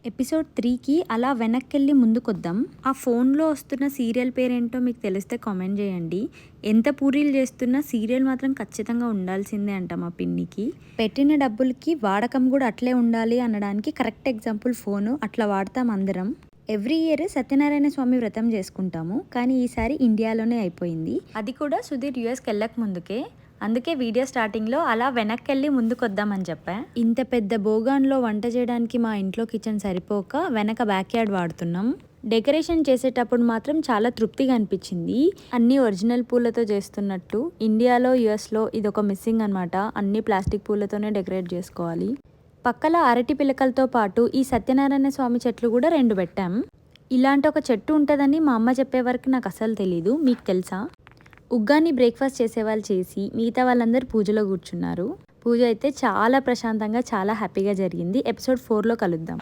Episode 3కి అలా వెనక్కెళ్ళి ముందుకొద్దాం. ఆ ఫోన్లో వస్తున్న సీరియల్ పేరేంటో మీకు తెలిస్తే కామెంట్ చేయండి. ఎంత పూరీలు చేస్తున్నా సీరియల్ మాత్రం ఖచ్చితంగా ఉండాల్సిందే అంట మా పిన్నికి. పెట్టిన డబ్బులకి వాడకం కూడా అట్లే ఉండాలి అనడానికి కరెక్ట్ ఎగ్జాంపుల్ ఫోను. అట్లా వాడతాం అందరం. ఎవ్రీ ఇయర్ సత్యనారాయణ స్వామి వ్రతం చేసుకుంటాము, కానీ ఈసారి ఇండియాలోనే అయిపోయింది. అది కూడా సుధీర్ యూఎస్కి వెళ్ళక ముందుకే. అందుకే వీడియో స్టార్టింగ్లో అలా వెనక్కెళ్ళి ముందుకొద్దామని చెప్పా. ఇంత పెద్ద బోగాన్లో వంట చేయడానికి మా ఇంట్లో కిచెన్ సరిపోక వెనక బ్యాక్ యార్డ్ వాడుతున్నాం. డెకరేషన్ చేసేటప్పుడు మాత్రం చాలా తృప్తిగా అనిపించింది. అన్నీ ఒరిజినల్ పూలతో చేస్తున్నట్టు. ఇండియాలో యూఎస్లో ఇదొక మిస్సింగ్ అనమాట. అన్ని ప్లాస్టిక్ పూలతోనే డెకరేట్ చేసుకోవాలి. పక్కల అరటి పిలకలతో పాటు ఈ సత్యనారాయణ స్వామి చెట్లు కూడా 2 పెట్టాం. ఇలాంటి ఒక చెట్టు ఉంటుందని మా అమ్మ చెప్పే వరకు నాకు అసలు తెలీదు. మీకు తెలుసా? ఉగ్గాని బ్రేక్ఫాస్ట్ చేసేవాళ్ళు చేసి మిగతా వాళ్ళందరూ పూజలో కూర్చున్నారు. పూజ అయితే చాలా ప్రశాంతంగా చాలా హ్యాపీగా జరిగింది. ఎపిసోడ్ 4లో కలుద్దాం.